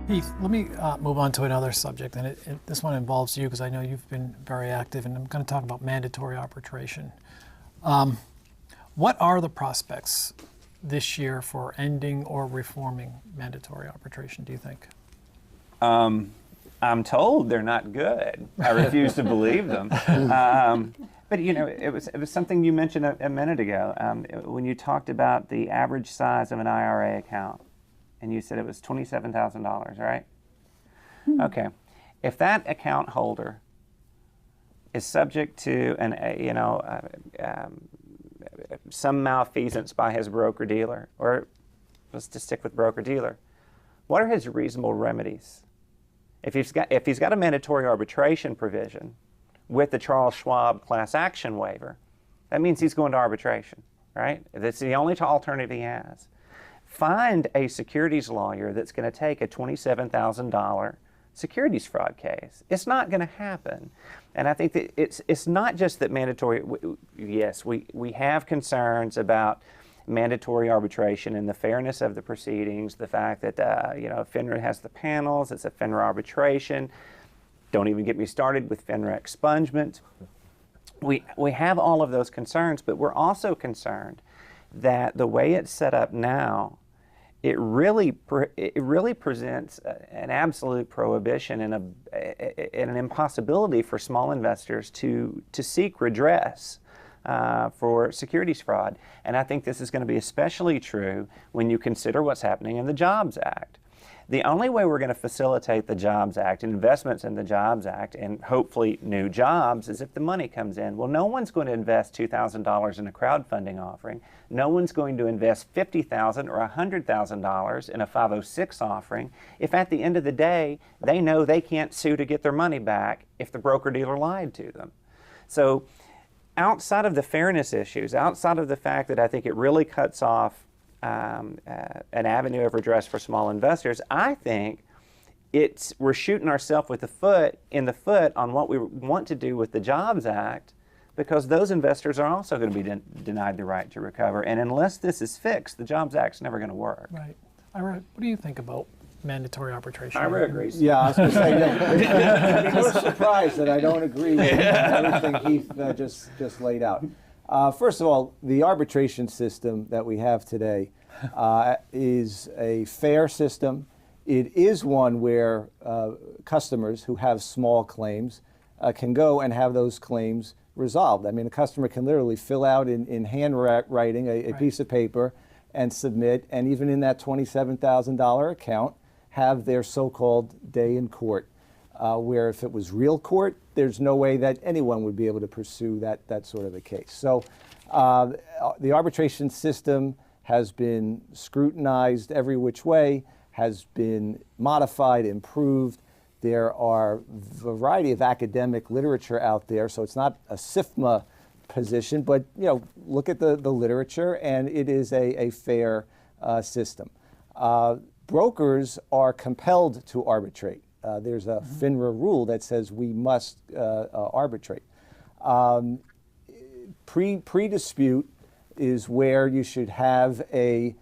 Heath, let me move on to another subject, and this one involves you because I know you've been very active, and I'm going to talk about mandatory arbitration. What are the prospects this year for ending or reforming mandatory arbitration, do you think? I'm told they're not good. I refuse to believe them. But you know, it was something you mentioned a minute ago when you talked about the average size of an IRA account, and you said it was $27,000, right? Okay, if that account holder is subject to some malfeasance by his broker dealer, or let's just stick with broker dealer, what are his reasonable remedies? If he's got a mandatory arbitration provision with the Charles Schwab class action waiver, that means he's going to arbitration, right? That's the only alternative he has. Find a securities lawyer that's going to take a $27,000 securities fraud case. It's not going to happen. And I think that it's not just that mandatory, yes, we have concerns about mandatory arbitration and the fairness of the proceedings, the fact that FINRA has the panels, it's a FINRA arbitration. Don't even get me started with FINRA expungement. We have all of those concerns, but we're also concerned that the way it's set up now, it really presents an absolute prohibition and an impossibility for small investors to seek redress for securities fraud. And I think this is going to be especially true when you consider what's happening in the Jobs Act. The only way we're going to facilitate the Jobs Act, investments in the Jobs Act, and hopefully new jobs is if the money comes in. Well, no one's going to invest $2,000 in a crowdfunding offering. No one's going to invest $50,000 or $100,000 in a 506 offering if at the end of the day they know they can't sue to get their money back if the broker-dealer lied to them. So outside of the fairness issues, outside of the fact that I think it really cuts off an avenue of redress for small investors, I think we're shooting ourselves in the foot on what we want to do with the Jobs Act, because those investors are also going to be denied the right to recover. And unless this is fixed, the Jobs Act's never going to work. Right. Ira, what do you think about mandatory arbitration? Ira agrees. Yeah, I was going to say, no surprise that I don't agree with everything Heath just laid out. First of all, the arbitration system that we have today is a fair system. It is one where customers who have small claims can go and have those claims resolved. I mean, a customer can literally fill out in handwriting a piece of paper and submit, and even in that $27,000 account, have their so-called day in court. Where if it was real court, there's no way that anyone would be able to pursue that sort of a case. So the arbitration system has been scrutinized every which way, has been modified, improved. There are a variety of academic literature out there, so it's not a SIFMA position, but look at the literature, and it is a fair system. Brokers are compelled to arbitrate. There's a FINRA rule that says we must arbitrate. Pre-dispute is where you should have an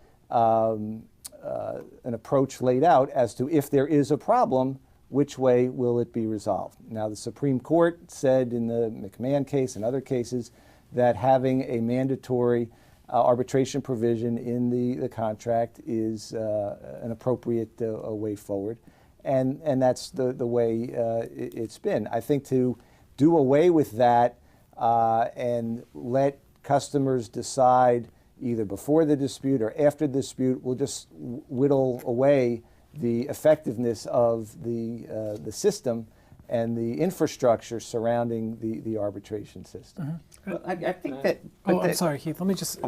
approach laid out as to if there is a problem, which way will it be resolved. Now, the Supreme Court said in the McMahon case and other cases that having a mandatory arbitration provision in the contract is an appropriate way forward. And that's the way it's been. I think to do away with that and let customers decide either before the dispute or after the dispute will just whittle away the effectiveness of the system and the infrastructure surrounding the arbitration system. Well, I think that. I'm sorry, Heath. Let me just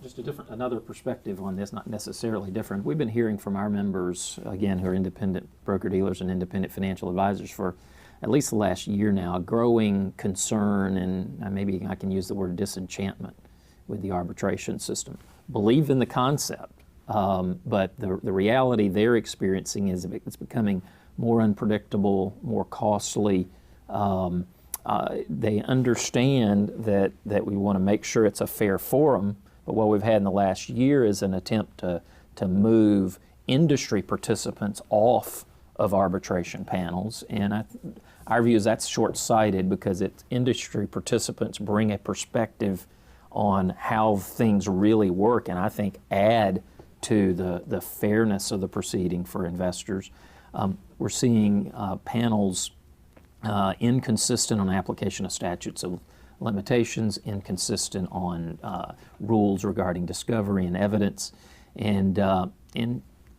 just another perspective on this, not necessarily different. We've been hearing from our members, again, who are independent broker-dealers and independent financial advisors for at least the last year now, growing concern and maybe I can use the word disenchantment with the arbitration system. Believe in the concept, but the reality they're experiencing is it's becoming more unpredictable, more costly. They understand that we want to make sure it's a fair forum, but what we've had in the last year is an attempt to move industry participants off of arbitration panels, and our view is that's short-sighted because industry participants bring a perspective on how things really work, and I think add to the fairness of the proceeding for investors. We're seeing panels inconsistent on application of statutes of limitations, inconsistent on rules regarding discovery and evidence, and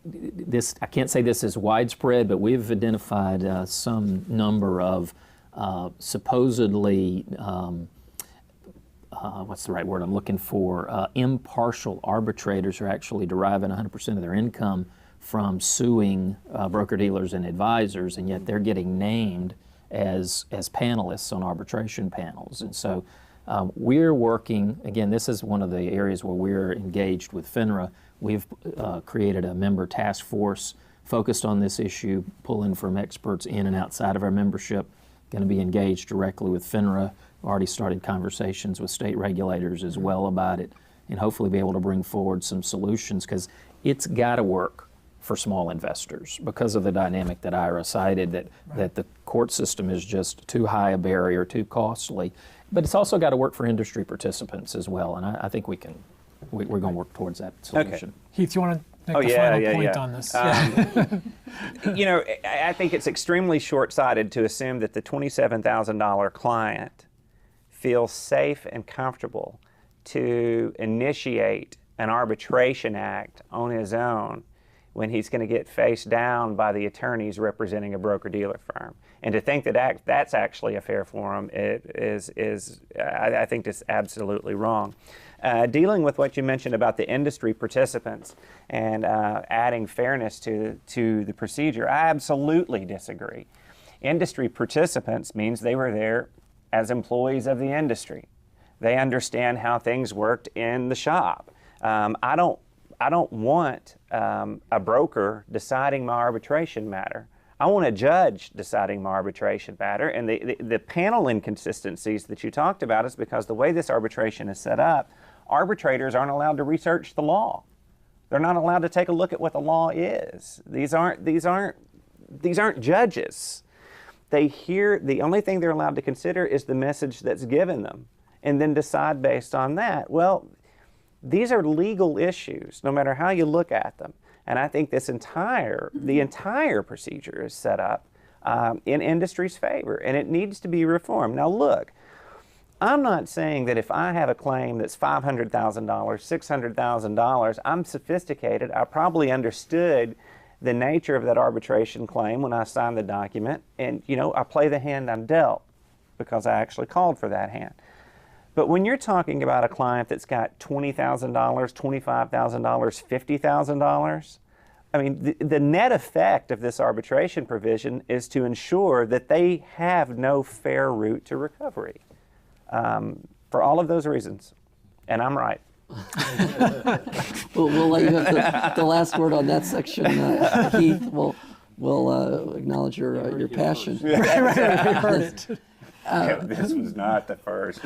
this, I can't say this is widespread, but we've identified some number of supposedly, what's the right word I'm looking for, impartial arbitrators who are actually deriving 100% of their income from suing broker-dealers and advisors, and yet they're getting named as panelists on arbitration panels. And so we're working, again, this is one of the areas where we're engaged with FINRA. We've created a member task force focused on this issue, pulling from experts in and outside of our membership, going to be engaged directly with FINRA. We've already started conversations with state regulators as well about it, and hopefully be able to bring forward some solutions, because it's got to work for small investors because of the dynamic that Ira cited, that the court system is just too high a barrier, too costly. But it's also got to work for industry participants as well, and I think we're going to work towards that solution. Okay. Heath, you want to make a final point on this? You know, I think it's extremely short-sighted to assume that the $27,000 client feels safe and comfortable to initiate an arbitration act on his own when he's going to get faced down by the attorneys representing a broker-dealer firm. And to think that that's actually a fair forum I think is absolutely wrong. Dealing with what you mentioned about the industry participants and adding fairness to the procedure, I absolutely disagree. Industry participants means they were there as employees of the industry. They understand how things worked in the shop. I don't want a broker deciding my arbitration matter. I want a judge deciding my arbitration matter. And the panel inconsistencies that you talked about is because the way this arbitration is set up, arbitrators aren't allowed to research the law. They're not allowed to take a look at what the law is. These aren't judges. The only thing they're allowed to consider is the message that's given them, and then decide based on that. Well, these are legal issues, no matter how you look at them. And I think the entire procedure is set up in industry's favor, and it needs to be reformed. Now look, I'm not saying that if I have a claim that's $500,000, $600,000, I'm sophisticated. I probably understood the nature of that arbitration claim when I signed the document, and I play the hand I'm dealt because I actually called for that hand. But when you're talking about a client that's got $20,000, $25,000, $50,000, I mean, the net effect of this arbitration provision is to ensure that they have no fair route to recovery. For all of those reasons, and I'm right. We'll let you have the last word on that section, Heath. We'll acknowledge your passion. Right, we heard it. This was not the first.